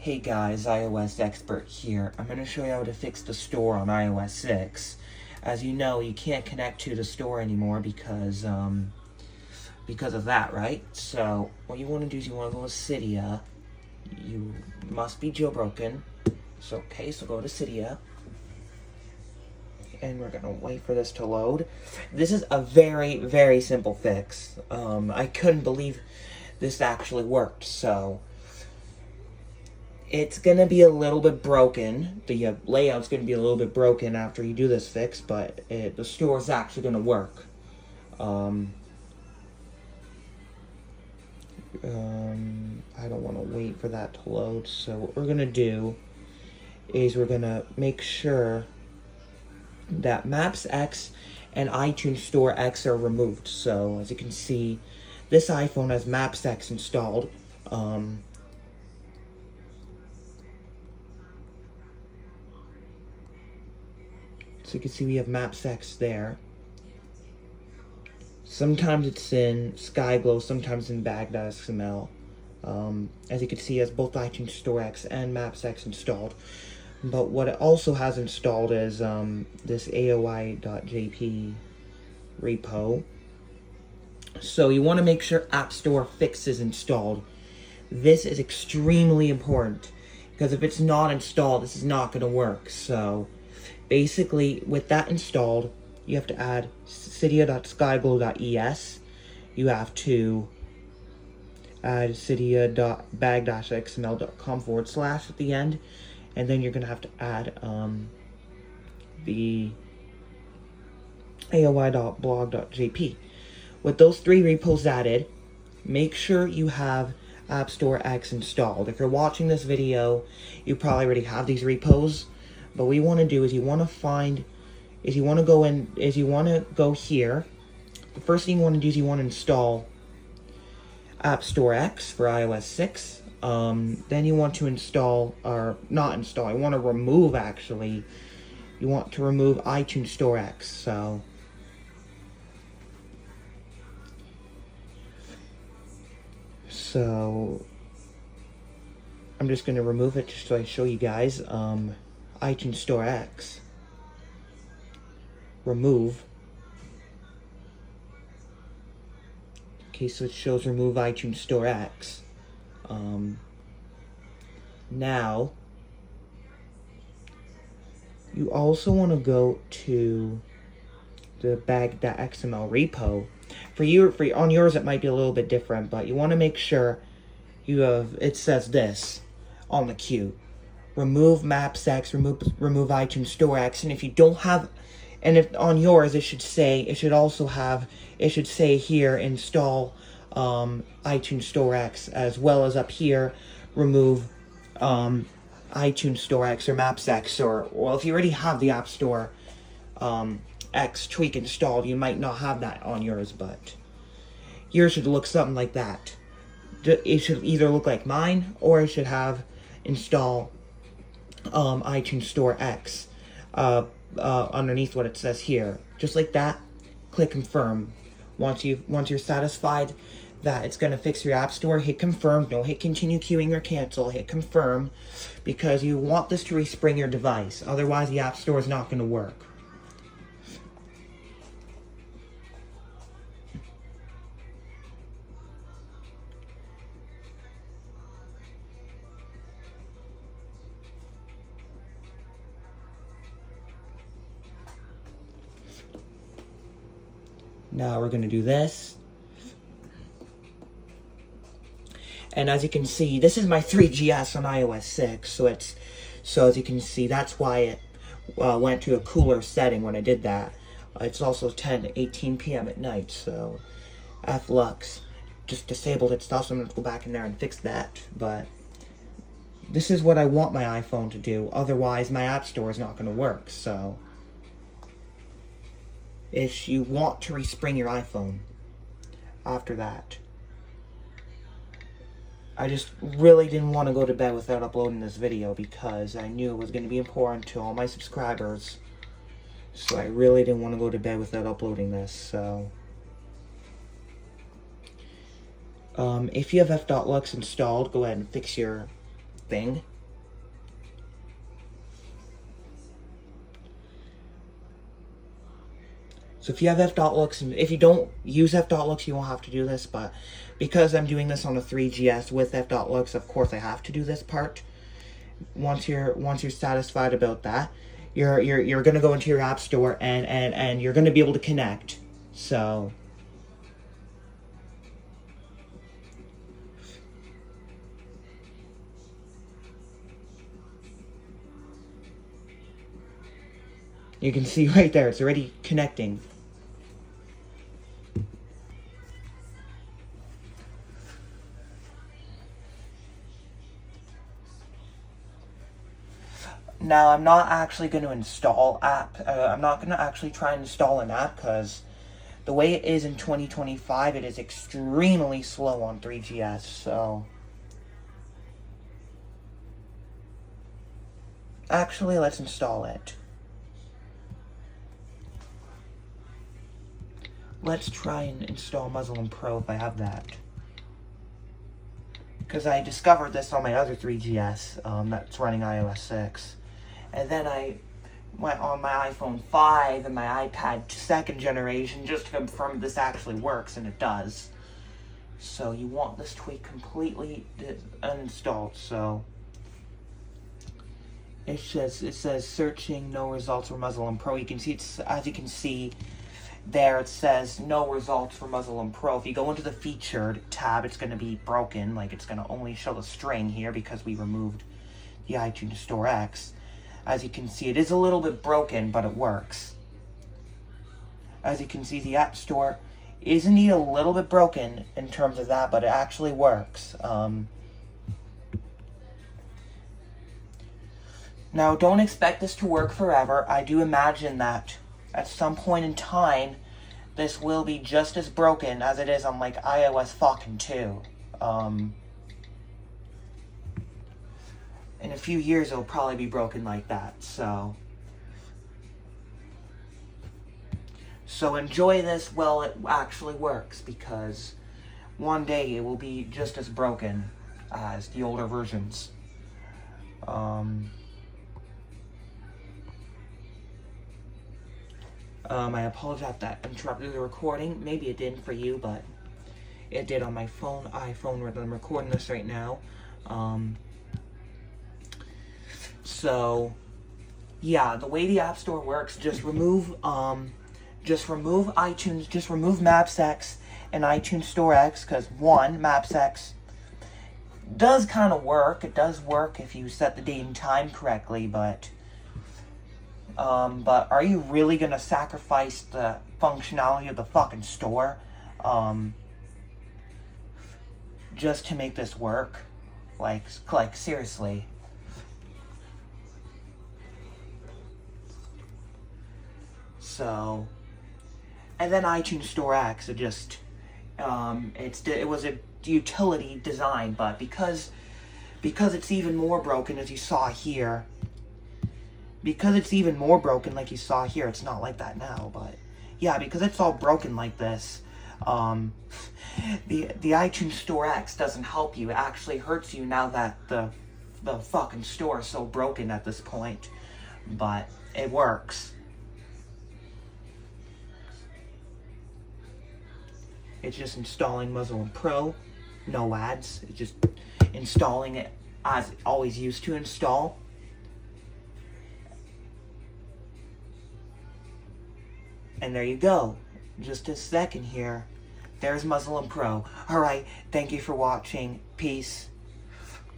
Hey guys, iOS expert here. I'm going to show you how to fix the store on iOS 6. As you know, you can't connect to the store anymore because of that, right? So, what you want to do is you want to go to Cydia. You must be jailbroken. So go to Cydia. And we're going to wait for this to load. This is a very, very simple fix. I couldn't believe this actually worked, so it's going to be a little bit broken. The layout's going to be a little bit broken after you do this fix, but the store is actually going to work. I don't want to wait for that to load, so what we're going to do is we're going to make sure that Maps X and iTunes Store X are removed. So, as you can see, this iPhone has Maps X installed. So you can see we have Maps X there. Sometimes it's in SkyGlow, sometimes in bag.xml. As you can see, it has both iTunes Store X and Maps X installed. But what it also has installed is this aoi.jp repo. So you want to make sure App Store Fix is installed. This is extremely important because if it's not installed, this is not going to work. So basically, with that installed, you have to add cydia.skyglow.es. You have to add cydia.bag-xml.com/ at the end. And then you're going to have to add the aoi.blog.jp. With those three repos added, make sure you have App Store X installed. If you're watching this video, you probably already have these repos. But what you want to do is you want to go here. The first thing you want to do is you want to install App Store X for iOS 6. Then you want to remove iTunes Store X. So I'm just going to remove it just so I show you guys. iTunes Store X. Remove. Okay, so it shows remove iTunes Store X. Now, you also want to go to the bag.xml repo. On yours it might be a little bit different, but you want to make sure it says this on the queue. Remove Maps X, remove iTunes Store X, and if you don't have, and if on yours it should say here install iTunes Store X, as well as up here remove iTunes Store X or Maps X, or if you already have the App Store X tweak installed, you might not have that on yours, but yours should look something like that. It should either look like mine, or it should have install iTunes Store X underneath what it says here. Just like that, click confirm. Once you're satisfied that it's going to fix your app store, hit confirm. Don't hit continue queuing or cancel. Hit confirm, because you want this to respring your device. Otherwise, the app store is not going to work. Now we're going to do this. And as you can see, this is my 3GS on iOS 6, so as you can see, that's why it went to a cooler setting when I did that. It's also 10:18 p.m. at night, so Flux just disabled its stuff, so I'm going to go back in there and fix that. But this is what I want my iPhone to do, otherwise my app store is not going to work. So if you want to respring your iPhone after that, I just really didn't want to go to bed without uploading this video because I knew it was going to be important to all my subscribers. So I really didn't want to go to bed without uploading this. So if you have f.lux installed, go ahead and fix your thing. So if you have f.looks, and if you don't use f.looks, you won't have to do this, but because I'm doing this on a 3GS with f.looks, of course I have to do this part. Once you're satisfied about that, you're gonna go into your app store and you're gonna be able to connect. So you can see right there, it's already connecting. Now, I'm not actually going to install app. I'm not going to actually try and install an app because the way it is in 2025, it is extremely slow on 3GS. So, actually, let's install it. Let's try and install Muslin Pro if I have that. Because I discovered this on my other 3GS that's running iOS 6. And then I went on my iPhone 5 and my iPad 2nd generation just to confirm this actually works, and it does. So you want this tweak completely uninstalled. So it says searching, no results for Muslin Pro. You can see it's, as you can see there, it says no results for Muslin Pro. If you go into the featured tab, it's going to be broken. Like, it's going to only show the string here because we removed the iTunes Store X. As you can see, it is a little bit broken, but it works. As you can see, the App Store is indeed a little bit broken in terms of that, but it actually works. Now, don't expect this to work forever. I do imagine that at some point in time, this will be just as broken as it is on, like, iOS fucking 2. In a few years, it'll probably be broken like that, so enjoy this while it actually works, because one day it will be just as broken as the older versions. I apologize that interrupted the recording. Maybe it didn't for you, but it did on my iPhone, where I'm recording this right now. So, yeah, the way the App Store works, just remove iTunes, just remove Maps X and iTunes Store X, because one, Maps X does kind of work. It does work if you set the date and time correctly, but are you really gonna sacrifice the functionality of the fucking store, just to make this work? Like seriously. So, and then iTunes Store X, it just, it was a utility design, but because it's even more broken, as you saw here, because it's even more broken like you saw here, it's not like that now, but yeah, because it's all broken like this, the iTunes Store X doesn't help you. It actually hurts you now that the fucking store is so broken at this point, but it works. It's just installing Muslin Pro, no ads. It's just installing it as it always used to install. And there you go. Just a second here. There's Muslin Pro. Alright, thank you for watching. Peace.